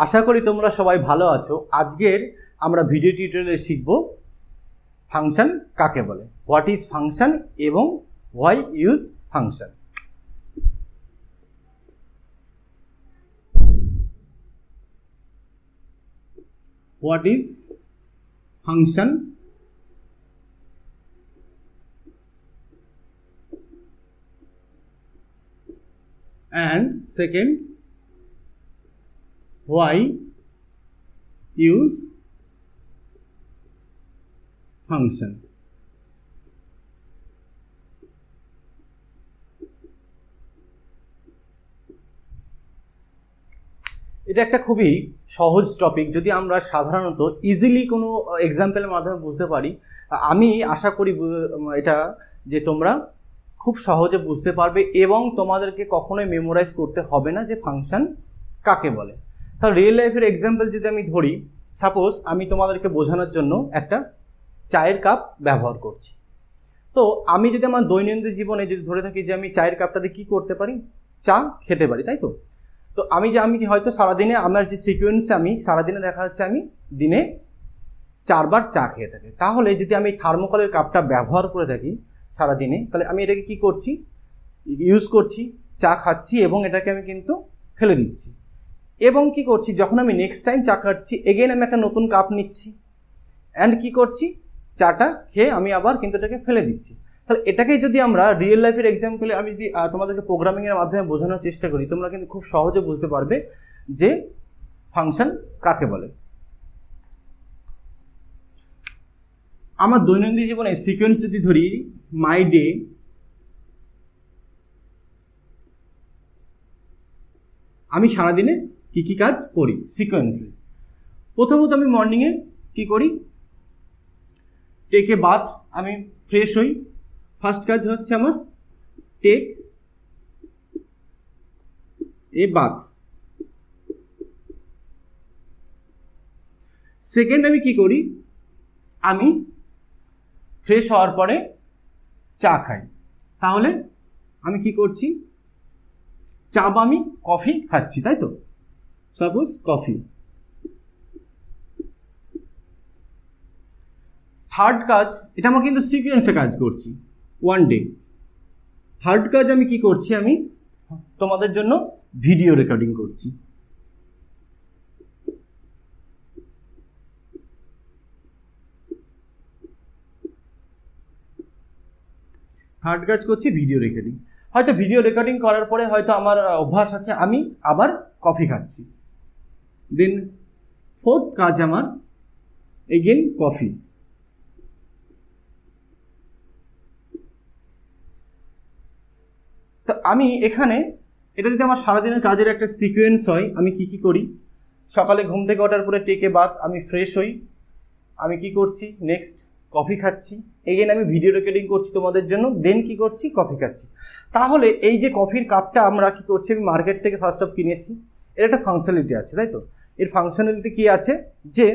আশা করি তোমরা সবাই ভালো আছো। আজকের আমরা ভিডিও টিউটোরিয়ালে শিখব ফাংশন কাকে বলে, হোয়াট ইজ ফাংশন এবং why use function. What is function and second why use function। এটা একটা খুবই সহজ টপিক, যদি আমরা সাধারণত ইজিলি কোনো এক্সাম্পলের মাধ্যমে বুঝতে পারি। আমি আশা করি এটা যে তোমরা খুব সহজে বুঝতে পারবে এবং তোমাদেরকে কখনোই মেমোরাইজ করতে হবে না যে ফাংশন কাকে বলে। তাহলে রিয়েল লাইফের এক্সাম্পল যদি আমি ধরি, সাপোজ আমি তোমাদেরকে বোঝানোর জন্য একটা চায়ের কাপ ব্যবহার করছি। তো আমি যদি আমার দৈনন্দিন জীবনে যদি ধরে থাকি যে আমি চায়ের কাপটাতে কী করতে পারি, চা খেতে পারি, তাই তো। তো আমি হয়তো সারাদিনে আমার যে সিকোয়েন্সে আমি সারাদিনে দেখা যাচ্ছে আমি দিনে 4 বার চা খেয়ে থাকি। তাহলে যদি আমি থার্মোকলের কাপটা ব্যবহার করে থাকি সারাদিনে, তাহলে আমি এটাকে কি করছি, ইউজ করছি, চা খাচ্ছি এবং এটাকে আমি কিন্তু ফেলে দিচ্ছি। এবং কি করছি, যখন আমি নেক্সট টাইম চা খাচ্ছি এগেন আমি একটা নতুন কাপ নিচ্ছি অ্যান্ড কি করছি, চাটা খেয়ে আমি আবার কিন্তু এটাকে ফেলে দিচ্ছি। তাহলে এটাকেই যদি আমরা রিয়েল লাইফের এক্সাম্পলে আমি যদি তোমাদেরকে প্রোগ্রামিংয়ের মাধ্যমে বোঝানোর চেষ্টা করি, তোমরা কিন্তু খুব সহজে বুঝতে পারবে যে ফাংশন কাকে বলে। আমার দৈনন্দিন জীবনে সিকোয়েন্স যদি ধরি, মাই ডে, আমি সারাদিনে কি কি কাজ করি সিকোয়েন্সে। প্রথমত আমি মর্নিংয়ে কি করি, টেক এ বাথ, আমি ফ্রেশ হই। ফার্স্ট কাজ হচ্ছে আমার টেক এ বাথ। সেকেন্ড আমি কি করি, আমি ফ্রেশ হওয়ার পরে চা খাই। তাহলে আমি কি করছি, চা বা আমি কফি খাচ্ছি, তাই তো, সাপোজ কফি। থার্ড কাজ, এটা আমার কিন্তু সিকোয়েন্সে কাজ করছি, ওয়ান ডে। থার্ড কাজ আমি কি করছি, আমি তোমাদের জন্য ভিডিও রেকর্ডিং করছি। থার্ড কাজ করছি ভিডিও রেকর্ডিং। হয়তো ভিডিও রেকর্ডিং করার পরে হয়তো আমার অভ্যাস আছে আমি আবার কফি খাচ্ছি। দেন ফোর্থ কাজ আমার এগেন কফি। তো আমি এখানে এটা যদি আমার সারাদিনের কাজের একটা সিকোয়েন্স হয়, আমি কি কি করি, সকালে ঘুম থেকে ওঠার পরে টেকে বাথ, আমি ফ্রেশ হই, আমি কি করছি, নেক্সট কফি খাচ্ছি, এগেন আমি ভিডিও রেকর্ডিং করছি তোমাদের জন্য, দেন কি করছি, কফি খাচ্ছি। তাহলে এই যে কফির কাপটা আমরা কি করছি, আমি মার্কেট থেকে ফার্স্ট অফ কিনেছি, এর একটা ফাংশনালিটি আছে, তাই তো। এর ফাংশনালিটি কি আছে, যে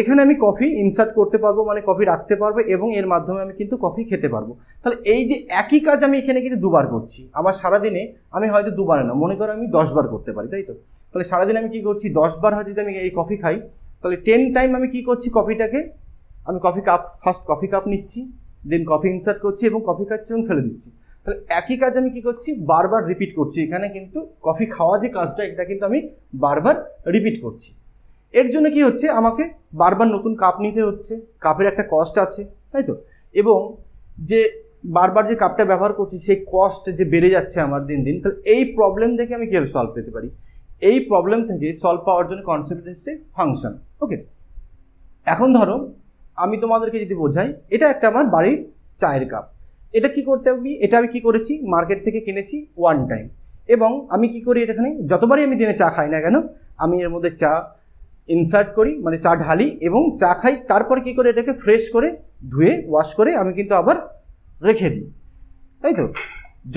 এখানে আমি কফি ইনসার্ট করতে পারবো, মানে কফি রাখতে পারবো এবং এর মাধ্যমে আমি কিন্তু কফি খেতে পারবো। তাহলে এই যে একই কাজ আমি এখানে কিন্তু 2 বার করছি। আমার সারাদিনে আমি হয়তো 2 বার না, মনে করো আমি 10 বার করতে পারি, তাই তো। তাহলে সারাদিনে আমি কি করছি, 10 বার হয়তো যদি আমি এই কফি খাই, তাহলে 10 টাইম আমি কি করছি, কফিটাকে আমি coffee cup, first coffee cup নিচ্ছি, দেন কফি ইনসার্ট করছি এবং কফি খাচ্ছি এবং ফেলে দিচ্ছি। তাহলে একই কাজ আমি কি করছি, বারবার রিপিট করছি। এখানে কিন্তু কফি খাওয়া যে কাজটা, এটা কিন্তু আমি বারবার রিপিট করছি। এর জন্য কি হচ্ছে, আমাকে বারবার নতুন কাপ নিতে হচ্ছে, কাপের একটা কস্ট আছে, তাই তো। এবং যে বারবার যে কাপটা ব্যবহার করছি সেই কস্ট যে বেড়ে যাচ্ছে আমার দিন দিন। তাহলে এই প্রবলেম থেকে আমি কীভাবে সলভ পেতে পারি, এই প্রবলেম থেকে সলভ পাওয়ার জন্য কনসেপ্ট হচ্ছে ফাংশন। ওকে, এখন ধরো আমি তোমাদেরকে যদি বোঝাই, এটা একটা আমার বাড়ির চায়ের কাপ। এটা কি করতে হবে, এটা আমি কি করেছি, মার্কেট থেকে কিনেছি ওয়ান টাইম। এবং আমি কি করি, এখানে যতবারই আমি দিনে চা খাই না কেন, আমি এর মধ্যে চা ইনসার্ট করি, মানে চা ঢালি এবং চা খাই। তারপর কি করে, এটাকে ফ্রেশ করে ধুয়ে ওয়াশ করে আমি কিন্তু আবার রেখে দিই, তাই তো।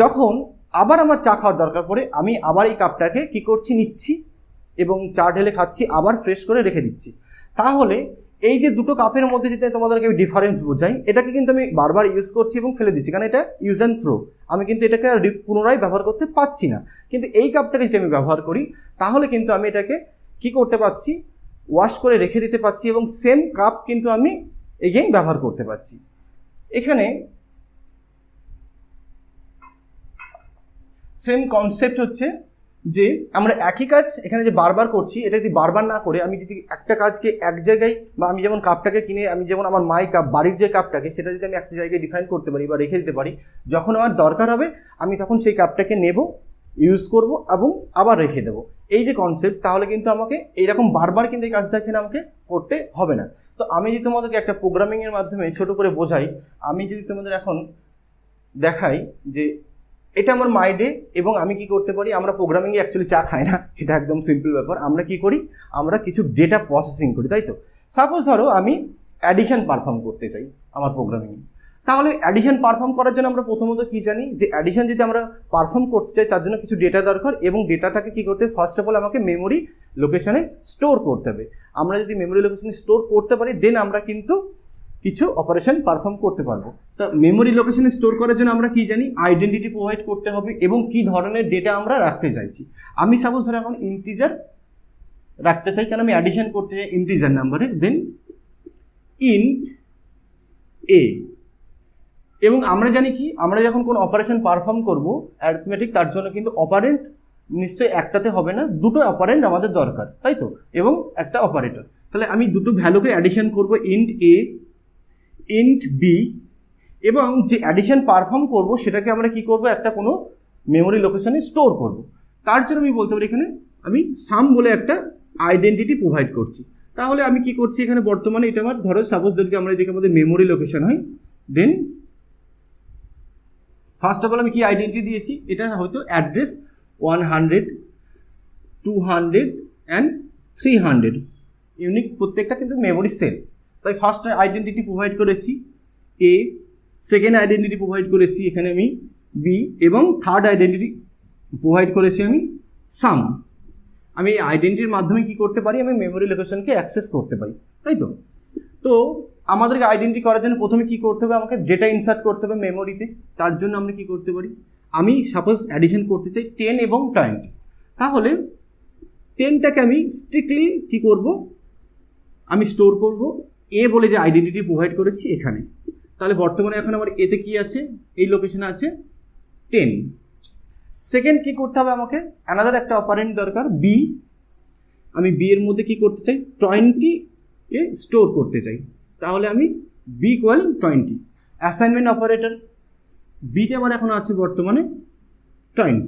যখন আবার আমার চা খাওয়ার দরকার পড়ে, আমি আবার এই কাপটাকে কি করছি, নিচ্ছি এবং চা ঢেলে খাচ্ছি, আবার ফ্রেশ করে রেখে দিচ্ছি। তাহলে এই যে দুটো কাপের মধ্যে যেটা তোমাদেরকে আমি ডিফারেন্স বোঝাই, এটাকে কিন্তু আমি বারবার ইউজ করছি এবং ফেলে দিচ্ছি, কারণ এটা ইউজ অ্যান্ড থ্রো, আমি কিন্তু এটাকে পুনরায় ব্যবহার করতে পারছি না। কিন্তু এই কাপটাকে যদি আমি ব্যবহার করি, তাহলে কিন্তু আমি এটাকে কি করতে পারছি, ওয়াশ করে রেখে দিতে পারছি এবং সেম কাপ কিন্তু আমি এগেইন ব্যবহার করতে পারছি। এখানে সেম কনসেপ্ট হচ্ছে যে আমরা একই কাজ এখানে যে বারবার করছি, এটা যদি বারবার না করে আমি যদি একটা কাজকে এক জায়গায়, বা আমি যেমন কাপটাকে কিনে, আমি যেমন আমার মাই কাপ, বাড়ির যে কাপটাকে, সেটা যদি আমি একটা জায়গায় ডিফাইন করতে পারি বা রেখে দিতে পারি, যখন আমার দরকার হবে আমি তখন সেই কাপটাকে নেব, ইউজ করব এবং আবার রেখে দেবো, এই যে কনসেপ্ট, তাহলে কিন্তু আমাকে এইরকম বারবার কিন্তু এই কাজটা এখানে আমাকে করতে হবে না। তো আমি যদি তোমাদেরকে একটা প্রোগ্রামিংয়ের মাধ্যমে ছোট করে বোঝাই, আমি যদি তোমাদের এখন দেখাই যে এটা আমার মাই ডে, এবং আমি কি করতে পারি, আমরা প্রোগ্রামিংয়ে অ্যাকচুয়ালি চা খাই না, এটা একদম সিম্পল ব্যাপার। আমরা কি করি, আমরা কিছু ডেটা প্রসেসিং করি, তাই তো। সাপোজ ধরো আমি অ্যাডিশন পারফর্ম করতে চাই আমার প্রোগ্রামিংয়ে, তাহলে অ্যাডিশন পারফর্ম করার জন্য আমরা প্রথমত কি জানি, যে অ্যাডিশন যদি আমরা পারফর্ম করতে চাই তার জন্য কিছু ডেটা দরকার, এবং ডেটাটাকে কি করতে হবে, ফার্স্ট অফ অল আমাকে মেমোরি লোকেশনে স্টোর করতে হবে। আমরা যদি মেমোরি লোকেশনে স্টোর করতে পারি, দেন আমরা কিন্তু কিছু অপারেশন পারফর্ম করতে পারবো। তো মেমোরি লোকেশনে স্টোর করার জন্য আমরা কি জানি, আইডেন্টিটি প্রোভাইড করতে হবে এবং কি ধরনের ডেটা আমরা রাখতে চাইছি। আমি সাপোজ ধরো এখন ইন্টিজার রাখতে চাই, কারণ আমি অ্যাডিশন করতে চাই ইন্টিজার নাম্বারে, দেন ইন্ট এ। এবং আমরা জানি কি, আমরা যখন কোনো অপারেশন পারফর্ম করব অ্যারিথমেটিক, তার জন্য কিন্তু অপারেন্ট নিশ্চয়ই একটাতে হবে না, দুটো অপারেন্ট আমাদের দরকার, তাই তো, এবং একটা অপারেটর। তাহলে আমি দুটো ভ্যালুকে অ্যাডিশন করব, ইন্ট এ, ইন্ট বি, এবং যে অ্যাডিশন পারফর্ম করব সেটাকে আমরা কি করব, একটা কোনো মেমোরি লোকেশনে স্টোর করব। তার জন্য আমি বলতে পারি এখানে আমি সাম বলে একটা আইডেন্টিটি প্রোভাইড করছি। তাহলে আমি কি করছি এখানে, বর্তমানে এটা আমার ধরো সাপোজ যদি আমরা এদিকে আমাদের মেমোরি লোকেশন হয়, দেন ফার্স্ট অফ অল আমি কি আইডেন্টিটি দিয়েছি, এটা হয়তো অ্যাড্রেস 100, 200 অ্যান্ড 300 ইউনিক, প্রত্যেকটা কিন্তু মেমোরি সেল। তাই ফার্স্ট আইডেন্টিটি প্রোভাইড করেছি এ, সেকেন্ড আইডেন্টিটি প্রোভাইড করেছি এখানে আমি বি, এবং থার্ড আইডেন্টিটি প্রোভাইড করেছি আমি সাম। আমি এই আইডেন্টিটির মাধ্যমে কি করতে পারি, আমি মেমোরি লোকেশনকে অ্যাক্সেস করতে পারি, তাই তো। তো আমাদেরকে আইডেন্টিটি করার জন্য প্রথমে কি করতে হবে, আমাকে ডেটা ইনসার্ট করতে হবে মেমোরিতে। তার জন্য আমরা কি করতে পারি, আমি সাপোজ অ্যাডিশন করতে চাই 10 এবং 20, তাহলে 10টাকে আমি স্ট্রিক্টলি কি করব, আমি স্টোর করব এ বলে যে আইডেন্টিটি প্রোভাইড করেছি এখানে। তাহলে বর্তমানে এখন আমার এতে কি আছে, এই লোকেশনে আছে 10। সেকেন্ড কি করতে হবে, আমাকে অ্যানাদার একটা অপারেন্ট দরকার বি। আমি বি এর মধ্যে কি করতে চাই, 20কে স্টোর করতে চাই, তাহলে আমি বি ইকুয়াল 20। অ্যাসাইনমেন্ট অপারেটর বিতে আমার এখন আছে বর্তমানে 20।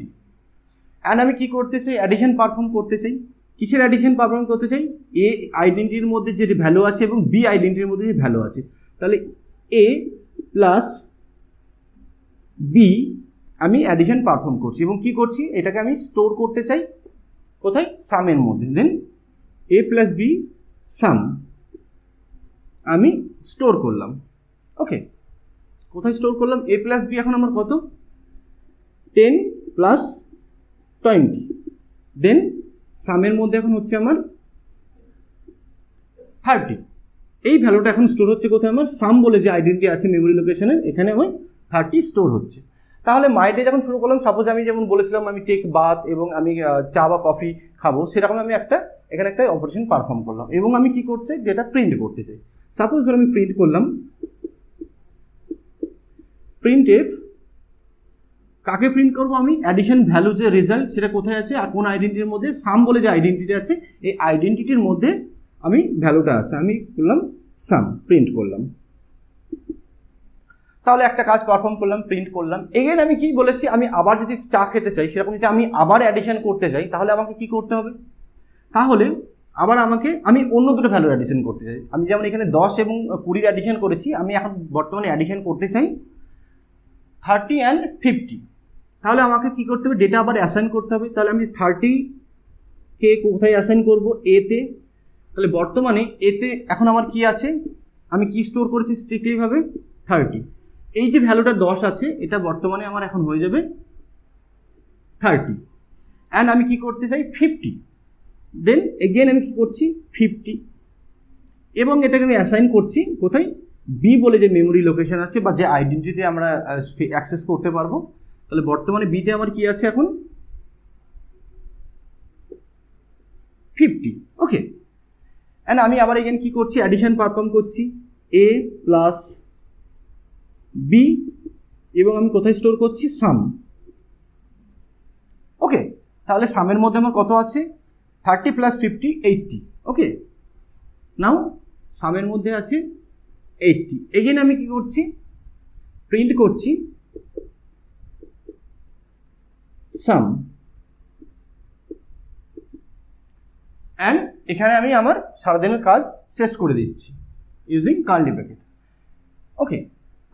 অ্যান্ড আমি কি করতে চাই, অ্যাডিশন পারফর্ম করতে চাই। কিসের অ্যাডিশন পারফর্ম করতে চাই, এ আইডেন্টিটির মধ্যে যে ভ্যালু আছে এবং বি আইডেন্টিটির মধ্যে যে ভ্যালু আছে। তাহলে এ প্লাস বি আমি অ্যাডিশন পারফর্ম করছি, এবং কি করছি, এটাকে আমি স্টোর করতে চাই কোথায়, সামের মধ্যে। দেন এ প্লাস বি সাম আমি স্টোর করলাম। ওকে, কোথায় স্টোর করলাম, এ প্লাস বি এখন আমার কত, 10 প্লাস 20, দেন সামের মধ্যে এখন হচ্ছে আমার 30। এই ভ্যালুটা এখন স্টোর হচ্ছে কোথায়, আমার সাম বলে যে আইডেন্টিটি আছে মেমোরি লোকেশনে, এখানে আমার 30 স্টোর হচ্ছে। তাহলে মাই ডে যখন শুরু করলাম, সাপোজ আমি যেমন বলেছিলাম আমি টেক বাথ এবং আমি চা বা কফি খাবো, সেরকম আমি এখানে একটা অপারেশন পারফর্ম করলাম, এবং আমি কি করতে চাই, ডেটা প্রিন্ট করতে চাই। সাপোজ ধর আমি প্রিন্ট করলাম প্রিন্ট এফ, কাকে প্রিন্ট করবো, আমি অ্যাডিশন ভ্যালু যে রেজাল্ট সেটা কোথায় আছে, আর কোন আইডেন্টিটির মধ্যে, সাম বলে যে আইডেন্টিটি আছে এই আইডেন্টিটির মধ্যে আমি ভ্যালুটা আছে, আমি করলাম সাম, প্রিন্ট করলাম। তাহলে একটা কাজ পারফর্ম করলাম, প্রিন্ট করলাম। এগেন আমি কি বলেছি, আমি আবার যদি চা খেতে চাই, সেরকম যদি আমি আবার অ্যাডিশন করতে চাই, তাহলে আমাকে কি করতে হবে, তাহলে আবার আমি অন্য দুটো ভ্যালু অ্যাডিশন করতে চাই। আমি যেমন এখানে 10 এবং 20 অ্যাডিশন করেছি, আমি এখন বর্তমানে অ্যাডিশন করতে চাই 30 অ্যান্ড 50। তাহলে আমাকে কি করতে হবে, ডেটা আবার অ্যাসাইন করতে হবে। তাহলে আমি 30কে কোথায় অ্যাসাইন করব, এতে। তাহলে বর্তমানে এতে এখন আমার কি আছে, আমি কি স্টোর করেছি স্ট্রিক্টলিভাবে 30। এই যে ভ্যালুটা 10 আছে, এটা বর্তমানে আমার এখন হয়ে যাবে 30, অ্যান্ড আমি কি করতে চাই 50। দেন এগেন আমি কি করছি 50, এবং এটাকে আমি অ্যাসাইন করছি কোথায়, বি বলে যে মেমোরি লোকেশন আছে বা যে আইডেন্টিটিতে আমরা অ্যাক্সেস করতে পারবো। তাহলে বর্তমানে বিতে আমার কি আছে এখন 50, ওকে। অ্যান্ড আমি আবার এখানে কি করছি, অ্যাডিশন পারফর্ম করছি, a প্লাস b, এবং আমি কোথায় স্টোর করছি, সাম, ওকে। তাহলে সামের মধ্যে আমার কত আছে, 30 প্লাস 50 80, ওকে। নাও সামের মধ্যে আছে 80। এগেন আমি কি করছি, প্রিন্ট করছি সাম, অ্যান্ড এখানে আমি আমার সারাদিনের কাজ শেষ করে দিচ্ছি ইউজিং কার্লি ব্র্যাকেট, ওকে।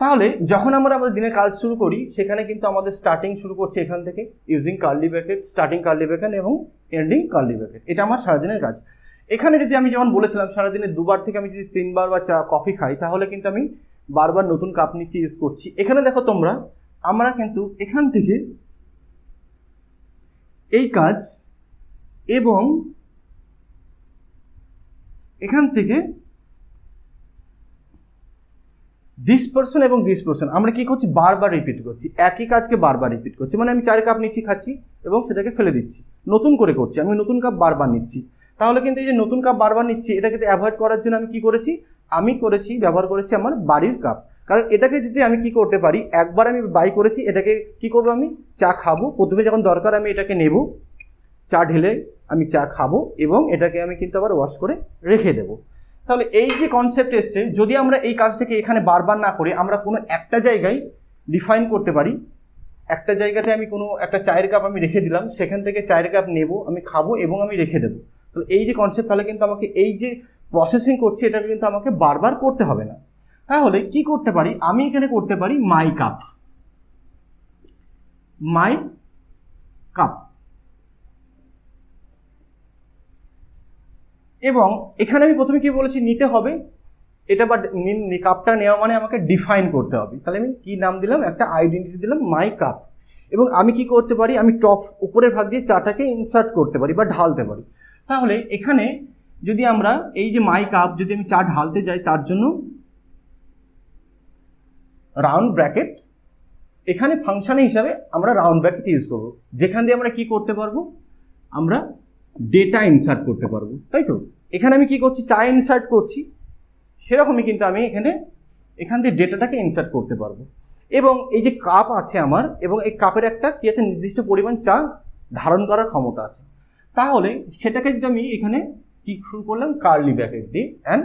তাহলে যখন আমরা আমাদের দিনের কাজ শুরু করি সেখানে কিন্তু আমাদের স্টার্টিং শুরু করছে এখান থেকে using curly bracket, starting curly bracket এবং এন্ডিং কার্লি ব্র্যাকেট। এটা আমার সারাদিনের কাজ। এখানে যদি আমি যেমন বলেছিলাম সারাদিনে দুবার থেকে আমি যদি 3 বার বা কফি খাই তাহলে কিন্তু আমি বারবার নতুন কাপ নিচ্ছি, ইউজ করছি। এখানে দেখো তোমরা, আমরা কিন্তু এখান থেকে এই কাজ এবং এখান থেকে দিস পার্সন এবং দিস পার্সন আমরা কি করছি, বারবার রিপিট করছি, একই কাজকে বারবার রিপিট করছি। মানে আমি 4 কাপ নিচ্ছি, খাচ্ছি এবং সেটাকে ফেলে দিচ্ছি, নতুন করে করছি, আমি নতুন কাপ বারবার নিচ্ছি। তাহলে কিন্তু এই যে নতুন কাপ বারবার নিচ্ছি এটাকে অ্যাভয়েড করার জন্য আমি কি করেছি, ব্যবহার করেছি আমার বাড়ির কাপ। কারণ এটাকে যদি আমি কি করতে পারি, একবার আমি বাই করেছি, এটাকে কি করবো, আমি চা খাবো, প্রথমে যখন দরকার আমি এটাকে নেব, চা ঢেলে আমি চা খাবো এবং এটাকে আমি কিন্তু আবার ওয়াশ করে রেখে দেবো। তাহলে এই যে কনসেপ্ট এসছে, যদি আমরা এই কাজটাকে এখানে বারবার না করে আমরা কোনো একটা জায়গায় ডিফাইন করতে পারি, একটা জায়গাতে আমি কোনো একটা চায়ের কাপ আমি রেখে দিলাম, সেখান থেকে চায়ের কাপ নেব, আমি খাবো এবং আমি রেখে দেবো। তাহলে এই যে কনসেপ্ট, তাহলে কিন্তু আমাকে এই যে প্রসেসিং করছি এটা কিন্তু আমাকে বারবার করতে হবে না। তাহলে কি করতে পারি, আমি এখানে করতে পারি মাই কাপ, এবং এখানে আমি প্রথমে কি বলেছি, নিতে হবে এটা, বা কাপটা নেওয়া মানে আমাকে ডিফাইন করতে হবে। তাহলে আমি কি নাম দিলাম, একটা আইডেন্টিটি দিলাম, মাই কাপ। এবং আমি কি করতে পারি, আমি টপ উপরের ভাগ দিয়ে চাটাকে ইনসার্ট করতে পারি বা ঢালতে পারি। তাহলে এখানে যদি আমরা এই যে মাই কাপ, যদি আমি চা ঢালতে যাই তার জন্য রাউন্ড ব্র্যাকেট, এখানে ফাংশানে হিসাবে আমরা রাউন্ড ব্র্যাকেট ইউজ করবো, যেখান দিয়ে আমরা কি করতে পারবো, আমরা ডেটা ইনসার্ট করতে পারবো, তাই তো। এখানে আমি কি করছি, চা ইনসার্ট করছি, সেরকমই কিন্তু আমি এখান দিয়ে ডেটাটাকে ইনসার্ট করতে পারবো। এবং এই যে কাপ আছে আমার, এবং এই কাপের একটা কি আছে, নির্দিষ্ট পরিমাণ চা ধারণ করার ক্ষমতা আছে। তাহলে সেটাকে যদি আমি এখানে কি শুরু করলাম, কার্লি ব্র্যাকেট দিয়ে অ্যান্ড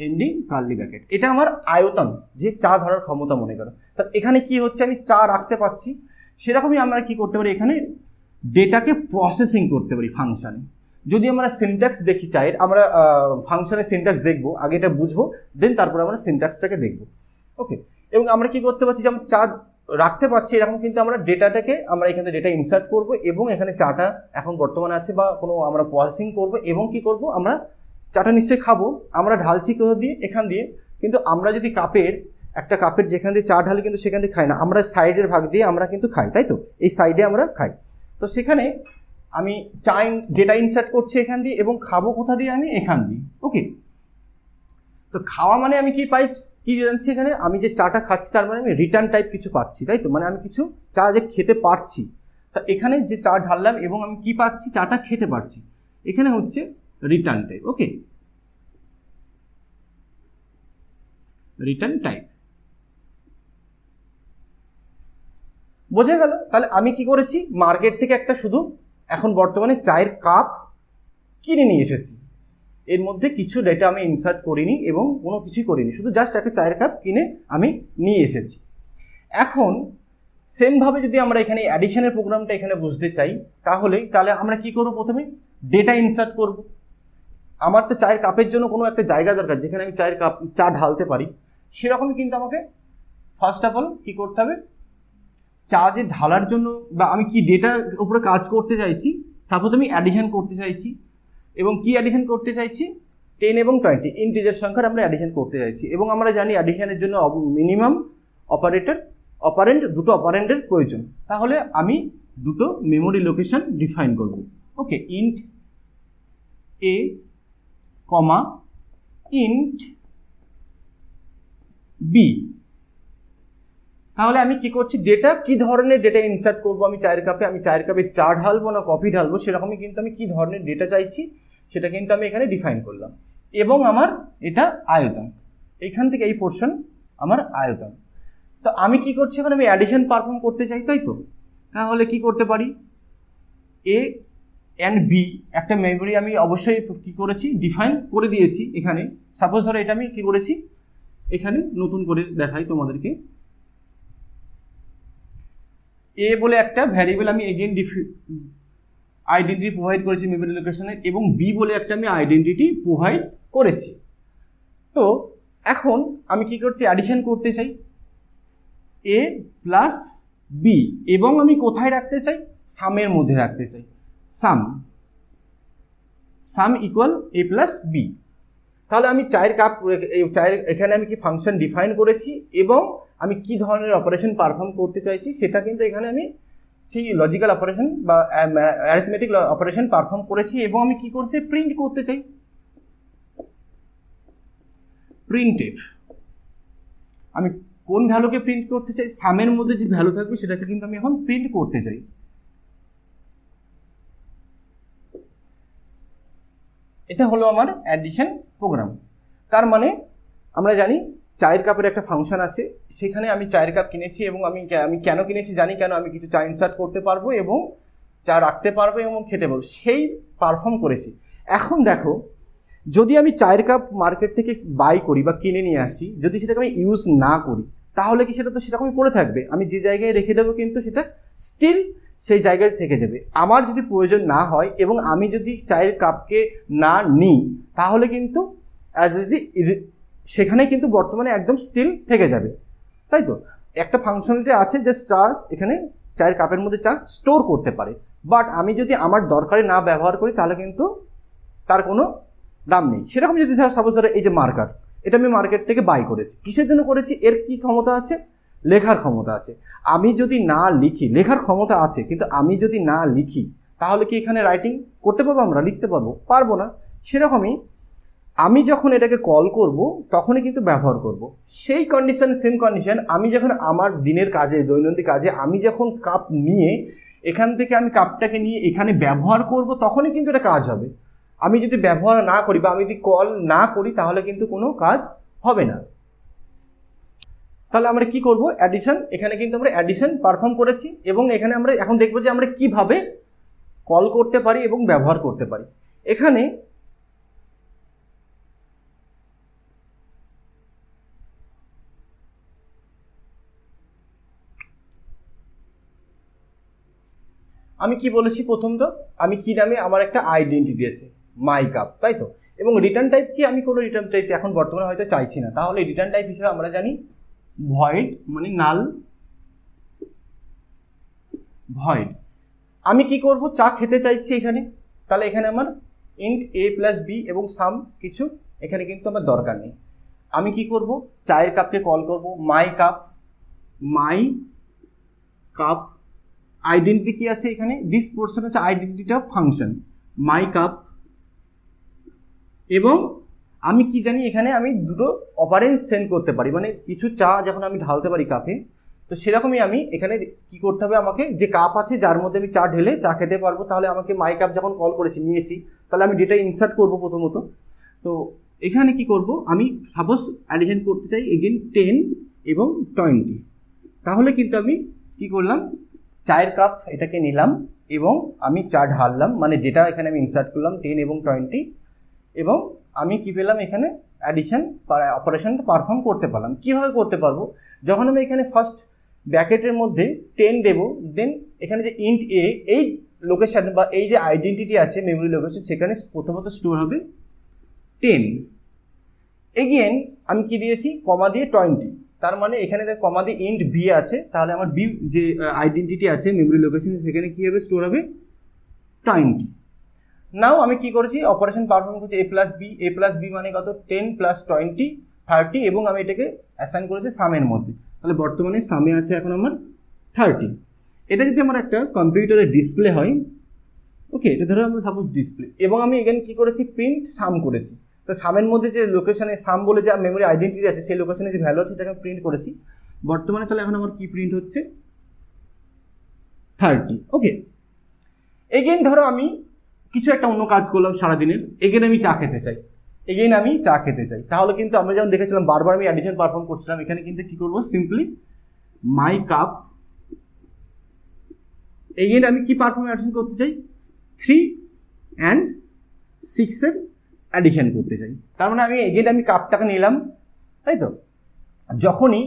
এন্ডিং কার্লি ব্র্যাকেট, এটা আমার আয়তন, যে চা ধরার ক্ষমতা মনে করো। তাহলে এখানে কি হচ্ছে, আমি চা রাখতে পারছি, সেরকমই আমরা কি করতে পারি, এখানে ডেটাকে প্রসেসিং করতে পারি ফাংশানে। যদি আমরা সিনট্যাক্স দেখি চাই, আমরা ফাংশনের সিনট্যাক্স দেখবো, আগে এটা বুঝবো, দেন তারপরে আমরা সিনট্যাক্সটাকে দেখবো, ওকে। এবং আমরা কি করতে পারছি, যেমন চা রাখতে পারছি, এরকম কিন্তু আমরা ডেটাটাকে আমরা এখানে ডেটা ইনসার্ট করবো, এবং এখানে চাটা এখন বর্তমানে আছে বা কোনো আমরা প্রসেসিং করবো, এবং কি করব, আমরা চাটা নিশ্চয়ই খাবো, আমরা ঢালছি কোথা দিয়ে, এখান দিয়ে। কিন্তু আমরা যদি একটা কাপের যেখান দিয়ে চা ঢালি কিন্তু সেখান দিয়ে খাই না, আমরা সাইডের ভাগ দিয়ে আমরা কিন্তু খাই, তাই তো, এই সাইডে আমরা খাই। তো সেখানে আমি ডেটা ইনসার্ট করছি এখান দিয়ে, এবং খাবো কোথা দিয়ে, আমি এখান দিয়ে, ওকে। তো খাওয়া মানে আমি কি জানছি, এখানে আমি যে চাটা খাচ্ছি তার মানে আমি রিটার্ন টাইপ কিছু পাচ্ছি, তাই তো, মানে আমি কিছু চা যে খেতে পারছি। তা এখানে যে চা ঢাললাম এবং আমি কি পাচ্ছি, চাটা খেতে পারছি, এখানে হচ্ছে রিটার্ন টাইপ, ওকে, রিটার্ন টাইপ, বোঝা গেল। তাহলে আমি কি করেছি, মার্কেট থেকে একটা শুধু এখন বর্তমানে চায়ের কাপ কিনে নিয়ে এসেছি, এর মধ্যে কিছু ডেটা আমি ইনসার্ট করিনি এবং কোনো কিছুই করিনি, শুধু জাস্ট একটা চায়ের কাপ কিনে আমি নিয়ে এসেছি। এখন সেমভাবে যদি আমরা এখানে অ্যাডিশনের প্রোগ্রামটা এখানে বুঝতে চাই, তাহলে আমরা কি করব, প্রথমে ডেটা ইনসার্ট করব। আমার তো চায়ের কাপের জন্য কোনো একটা জায়গা দরকার যেখানে আমি চা ঢালতে পারি, সেরকমই কিন্তু আমাকে ফার্স্ট অফ অল কী করতে হবে, চা যে ঢালার জন্য বা আমি কি ডেটার উপরে কাজ করতে চাইছি, সাপোজ আমি অ্যাডিশন করতে চাইছি, এবং কি অ্যাডিশন করতে চাইছি, 10 এবং 20 ইন্টিজার সংখ্যার আমরা অ্যাডিশন করতে চাইছি। এবং আমরা জানি অ্যাডিশনের জন্য মিনিমাম অপারেন্ড, দুটো অপারেন্ডের প্রয়োজন। তাহলে আমি দুটো মেমোরি লোকেশন ডিফাইন করব, ওকে, ইন্ট এ কমা ইন্ট বি। তাহলে আমি কি করছি, ডেটা কি ধরনের ডেটা ইনসার্ট করব, আমি চায়ের কাপে চা ঢালবো না কফি ঢালবো, সেরকমই কিন্তু আমি কি ধরনের ডেটা চাইছি সেটা কিন্তু আমি এখানে ডিফাইন করলাম, এবং আমার এটা আয়তন, এইখান থেকে এই পোর্শন আমার আয়তন। তো আমি কি করছি এখন, আমি অ্যাডিশন পারফর্ম করতে চাই, তাই তো? তাহলে কি করতে পারি, এ অ্যান্ড বি একটা মেমোরি আমি অবশ্যই কি করেছি, ডিফাইন করে দিয়েছি এখানে। সাপোজ ধরো এটা আমি কি করেছি, এখানে নতুন করে দেখাই তোমাদেরকে। এ বলে একটা ভ্যারিয়েবল আমি এগেন আইডেন্টিটি প্রোভাইড করেছি মেমোরি লোকেশনের, এবং বি বলে একটা আমি আইডেন্টিটি প্রোভাইড করেছি। তো এখন আমি কি করছি, অ্যাডিশন করতে চাই এ প্লাস বি, এবং আমি কোথায় রাখতে চাই, সামের মধ্যে রাখতে চাই। সাম ইকুয়াল এ প্লাস বি। তাহলে আমি চায়ের কাপ, চায়ের এখানে আমি কি ফাংশন ডিফাইন করেছি, এবং আমি কি ধরনের অপারেশন পারফর্ম করতে চাইছি সেটা কিন্তু এখানে আমি সেই লজিক্যাল অপারেশন বা অ্যারিথমেটিক অপারেশন পারফর্ম করেছি, এবং আমি কি করছি, প্রিন্ট করতে চাই। প্রিন্টএফ, আমি কোন ভ্যালুকে প্রিন্ট করতে চাই, সামের মধ্যে যে ভ্যালু থাকবে সেটাকে কিন্তু আমি এখন প্রিন্ট করতে চাই। এটা হলো আমার অ্যাডিশন প্রোগ্রাম। তার মানে আমরা জানি চায়ের কাপের একটা ফাংশন আছে, সেখানে আমি চায়ের কাপ কিনেছি, এবং আমি কেন কিনেছি জানি, কেন আমি কিছু চা ইনসার্ট করতে পারবো এবং চা রাখতে পারবো এবং খেতে পারবো, সেই পারফর্ম করেছি। এখন দেখো, যদি আমি চায়ের কাপ মার্কেট থেকে বাই করি বা কিনে নিয়ে আসি, যদি সেটাকে আমি ইউজ না করি, তাহলে কি সেটা তো সেরকমই পড়ে থাকবে। আমি যে জায়গায় রেখে দেবো কিন্তু সেটা স্টিল সেই জায়গায় থেকে যাবে। আমার যদি প্রয়োজন না হয় এবং আমি যদি চায়ের কাপকে না নিই, তাহলে কিন্তু সেখানে কিন্তু বর্তমানে একদম স্টিল থেকে যাবে, তাই তো? একটা ফাংশনালিটি আছে যে চা এখানে চায়ের কাপের মধ্যে চা স্টোর করতে পারে, বাট আমি যদি আমার দরকারে না ব্যবহার করি তাহলে কিন্তু তার কোনো দাম নেই। সেরকম যদি সাপোজ ধরো এই যে মার্কার, এটা আমি মার্কেট থেকে বাই করেছি, কিসের জন্য করেছি, এর কি ক্ষমতা আছে, লেখার ক্ষমতা আছে। আমি যদি না লিখি, লেখার ক্ষমতা আছে, কিন্তু আমি যদি না লিখি তাহলে কি এখানে রাইটিং করতে পারবো, আমরা লিখতে পারবো না। সেরকমই আমি যখন এটাকে কল করব তখনই কিন্তু ব্যবহার করব। সেই কন্ডিশন, সেম কন্ডিশন, আমি যখন আমার দিনের কাজে, দৈনন্দিন কাজে আমি যখন কাপ নিয়ে এখান থেকে আমি কাপটাকে নিয়ে এখানে ব্যবহার করব, তখনই কিন্তু এটা কাজ হবে। আমি যদি ব্যবহার না করি বা আমি যদি কল না করি তাহলে কিন্তু কোনো কাজ হবে না। তাহলে আমরা কি করব, অ্যাডিশন, এখানে কিন্তু আমরা অ্যাডিশন পারফর্ম করেছি, এবং এখানে আমরা এখন দেখবো যে আমরা কিভাবে কল করতে পারি এবং ব্যবহার করতে পারি। এখানে আমি কি বলেছি, প্রথম তো আমি কি নামে, আমার একটা আইডেন্টিটি আছে মাই কাপ, তাই তো? এবং রিটার্ন টাইপ কি, আমি কোনো রিটার্ন টাইপ এখন বর্তমানে হয়তো চাইছি না, তাহলে রিটার্ন টাইপ হিসেবে আমরা জানি ভয়েড, মানে নাল ভয়েড। আমি কি করব, চা খেতে চাইছি এখানে, তাহলে এখানে আমার ইন্ট এ প্লাস বি এবং সাম কিছু এখানে কিন্তু আমার দরকার নেই। আমি কি করব, চায়ের কাপকে কল করব মাই কাপ। আইডেন্টিটি কি আছে এখানে, দিস পোর্শন হচ্ছে identity of function my cup. এবং আমি কি জানি, এখানে আমি দুটো অপারেন্ট সেন্ড করতে পারি, মানে কিছু চা যখন আমি ঢালতে পারি কাপে, তো সেরকমই আমি এখানে কি করতে হবে, আমাকে যে কাপ আছে যার মধ্যে আমি চা ঢেলে চা খেতে পারবো, তাহলে আমাকে মাই কাপ যখন কল করেছি, নিয়েছি, তাহলে আমি ডেটা ইনসার্ট করব প্রথমত। তো এখানে কি করব, আমি সাপোজ অ্যাডিশন করতে চাই এগেন 10 এবং 20, তাহলে কিন্তু আমি কি করলাম, চায়ের কাপ এটাকে নিলাম এবং আমি চা ঢাললাম, মানে ডেটা এখানে আমি ইনসার্ট করলাম 10 এবং 20, এবং আমি কি পেলাম, এখানে অ্যাডিশন অপারেশনটা পারফর্ম করতে পারলাম। কীভাবে করতে পারবো, যখন আমি এখানে ফার্স্ট ব্র্যাকেটের মধ্যে 10 দেবো, দেন এখানে যে ইন্ট এ, এই লোকেশন বা এই যে আইডেন্টিটি আছে মেমোরি লোকেশন, সেখানে প্রথমত স্টোর হবে 10। এগেন আমি কি দিয়েছি, কমা দিয়ে 20, তার মানে এখানে কমা দিয়ে ইন্ট বি আছে, তাহলে আমার বি যে আইডেন্টিটি আছে মেমোরি লোকেশন, সেখানে কী হবে, স্টোর হবে 20। নাও আমি কি করেছি, অপারেশন পারফর্ম করছি এ প্লাস বি মানে কত, 10 + 20 30, এবং আমি এটাকে অ্যাসাইন করেছি সামের মধ্যে, তাহলে বর্তমানে সামে আছে এখন আমার 30। এটা যদি আমার একটা কম্পিউটারে ডিসপ্লে হয়, ওকে, এটা ধরো আমরা সাপোজ ডিসপ্লে, এবং আমি এখানে কি করেছি, প্রিন্ট সাম করেছি। তো সামের মধ্যে যে লোকেশনে সাম বলে যে মেমোরি আইডেন্টিটি আছে, সেই লোকেশনে যে ভ্যালু আছে সেটাকে প্রিন্ট করেছি বর্তমানে। তাহলে এখন আমার কি প্রিন্ট হচ্ছে, 30। ওকে, এগেন ধরো আমি কিছু একটা অন্য কাজ করলাম সারাদিনের, এগেন আমি চা খেতে চাই, তাহলে কিন্তু আমরা যেমন দেখেছিলাম বারবার আমি অ্যাডিশন পারফর্ম করছিলাম, এখানে কিন্তু কি করবো, সিম্পলি মাই কাপ, এগেন আমি কি অ্যাডিশন করতে চাই, 3 and 6 এর অ্যাডিশন করতে চাই। তার মানে আমি কাপটাকে নিলাম, তাই তো। যখনই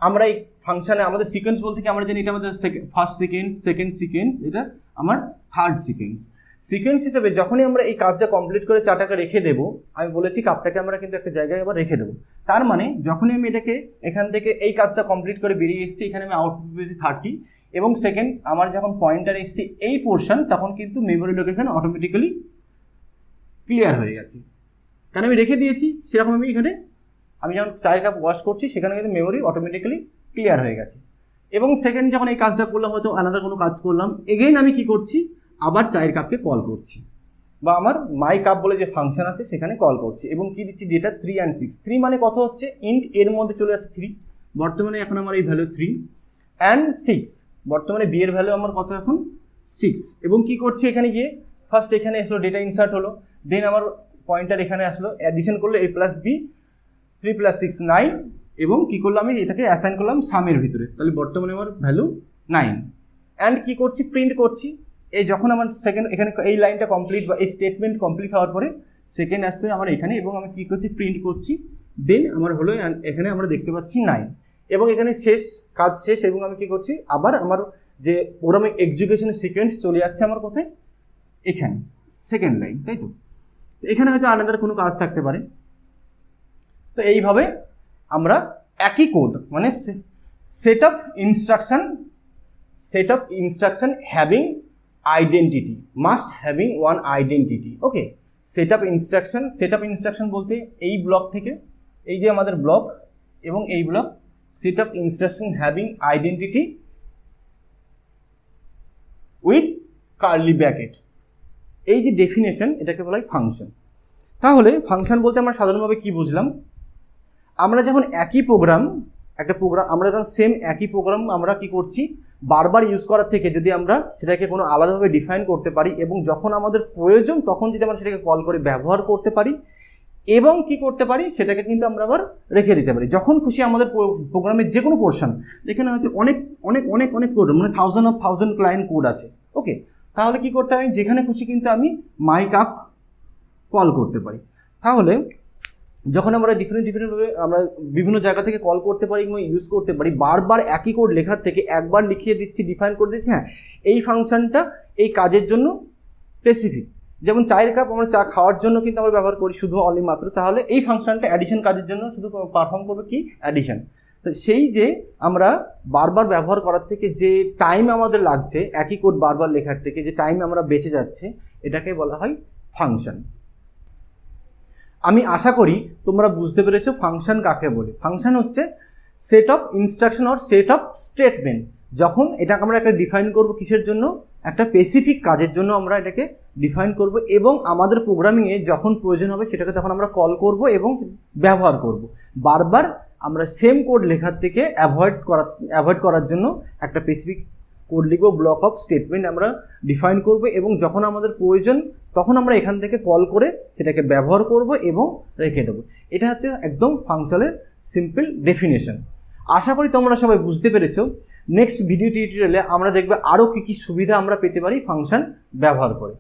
আমরা এই ফাংশানে আমাদের সিকোয়েন্স বলতে কি আমরা জানি এটা আমাদের ফার্স্ট সিকোয়েন্স, সেকেন্ড সিকোয়েন্স, এটা আমার থার্ড সিকোয়েন্স হিসেবে যখনই আমরা এই কাজটা কমপ্লিট করে চাটাকে রেখে দেবো, আমি বলেছি কাপটাকে আমরা কিন্তু একটা জায়গায় আবার রেখে দেবো। তার মানে যখনই আমি এটাকে এখান থেকে এই কাজটা কমপ্লিট করে বেরিয়ে এসেছি, এখানে আমি আউটপুট পেয়েছি 30, এবং সেকেন্ড আমার যখন পয়েন্টার এসেছি এই পোর্শন, তখন কিন্তু মেমোরি লোকেশন অটোমেটিক্যালি ক্লিয়ার হয়ে গেছে, কারণ আমি রেখে দিয়েছি। সেরকম আমি যখন চায়ের কাপ ওয়াশ করছি, সেখানে কিন্তু মেমোরি অটোমেটিক্যালি ক্লিয়ার হয়ে গেছে। এবং সেকেন্ড যখন এই কাজটা করলাম, হয়তো আলাদা কোনো কাজ করলাম, এগেইন আমি কি করছি, আবার চায়ের কাপকে কল করছি, বা আমার মাই কাপ বলে যে ফাংশন আছে সেখানে কল করছি, এবং কি দিচ্ছি ডেটা 3 and 6। 3 মানে কত হচ্ছে, ইন্ট এর মধ্যে চলে যাচ্ছে 3, বর্তমানে এখন আমার এই ভ্যালু 3 and 6, বর্তমানে বি এর ভ্যালু আমার কত এখন 6। এবং কি করছি, এখানে গিয়ে ফার্স্ট এখানে আসলো ডেটা ইনসার্ট হলো, দেন আমার পয়েন্টার এখানে আসলো, অ্যাডিশন করলো a প্লাস বি, 3 + 6 9, এবং কি করলাম আমি এটাকে অ্যাসাইন করলাম সামের ভিতরে, তাহলে বর্তমানে আমার ভ্যালু 9। অ্যান্ড কি করছি, প্রিন্ট করছি। এই যখন আমার সেকেন্ড এখানে এই লাইনটা কমপ্লিট বা এই স্টেটমেন্ট কমপ্লিট হওয়ার পরে সেকেন্ড আসছে আমার এখানে, এবং আমি কি করছি, প্রিন্ট করছি, দেন আমার হলো এখানে আমরা দেখতে পাচ্ছি 9, এবং এখানে কাজ শেষ। এবং আমি কি করছি, আবার আমার যে প্রোগ্রামিং এক্সিকিউশনের সিকোয়েন্স চলে যাচ্ছে আমার কোথায়, এখানে সেকেন্ড লাইন, তাই তো। এখানে হয়তো আলাদা কোনো কাজ থাকতে পারে। তো এইভাবে আমরা একই কোড, মানে set of instruction having identity, must having one identity. Okay, set of instruction বলতে এই ব্লক থেকে, এই যে আমাদের ব্লক এবং এই block, set of instruction having identity with curly bracket, এই যে ডেফিনেশন, এটাকে বলা হয় ফাংশন। তাহলে ফাংশন বলতে আমরা সাধারণভাবে কি বুঝলাম, আমরা যখন আমরা যখন সেম একই প্রোগ্রাম আমরা কি করছি, বারবার ইউজ করার থেকে যদি আমরা সেটাকে কোনো আলাদাভাবে ডিফাইন করতে পারি, এবং যখন আমাদের প্রয়োজন তখন যদি আমরা সেটাকে কল করে ব্যবহার করতে পারি, এবং কি করতে পারি, সেটাকে কিন্তু আমরা আবার রেখে দিতে পারি যখন খুশি। আমাদের প্রোগ্রামের যে কোনো পোর্শন, এখানে হচ্ছে অনেক অনেক অনেক অনেক কোড, মানে 1000 ক্লায়েন্ট কোড আছে। ওকে, তাহলে কি করতে হবে, যেখানে খুশি কিন্তু আমি মাই কাপ কল করতে পারি। তাহলে যখন আমরা ডিফারেন্টভাবে আমরা বিভিন্ন জায়গা থেকে কল করতে পারি এবং ইউজ করতে পারি, বারবার একই কোড লেখার থেকে একবার লিখিয়ে দিচ্ছি, ডিফাইন করে দিচ্ছি, হ্যাঁ এই ফাংশনটা এই কাজের জন্য স্পেসিফিক। যেমন চায়ের কাপ আমরা চা খাওয়ার জন্য কিন্তু আমরা ব্যবহার করি শুধু অনলি মাত্র, তাহলে এই ফাংশনটা অ্যাডিশন কাজের জন্য শুধু পারফর্ম করবে কি, অ্যাডিশন। তো সেই যে আমরা বারবার ব্যবহার করার থেকে যে টাইম আমাদের লাগছে, একই কোড বারবার লেখার থেকে যে টাইম আমরা বেঁচে যাচ্ছে, এটাকে বলা হয় ফাংশন। আমি আশা করি তোমরা বুঝতে পেরেছো ফাংশন কাকে বলে। ফাংশন হচ্ছে set of instruction or set of statement. যখন এটাকে আমরা একটা ডিফাইন করব কিসের জন্য, একটা স্পেসিফিক কাজের জন্য আমরা এটাকে ডিফাইন করব, এবং আমাদের প্রোগ্রামিংয়ে যখন প্রয়োজন হবে সেটাকে তখন আমরা কল করব এবং ব্যবহার করব। বারবার আমরা সেম কোড লেখার থেকে অ্যাভয়েড করার জন্য একটা স্পেসিফিক কোড লিখব, ব্লক অফ স্টেটমেন্ট আমরা ডিফাইন করব, এবং যখন আমাদের প্রয়োজন তখন আমরা এখান থেকে কল করে সেটাকে ব্যবহার করব এবং রেখে দেবো। এটা হচ্ছে একদম ফাংশনের সিম্পল ডেফিনেশন। আশা করি তোমরা সবাই বুঝতে পেরেছো। নেক্সট ভিডিও টিউটোরিয়ালে আমরা দেখবে আরও কী কী সুবিধা আমরা পেতে পারি ফাংশন ব্যবহার করে।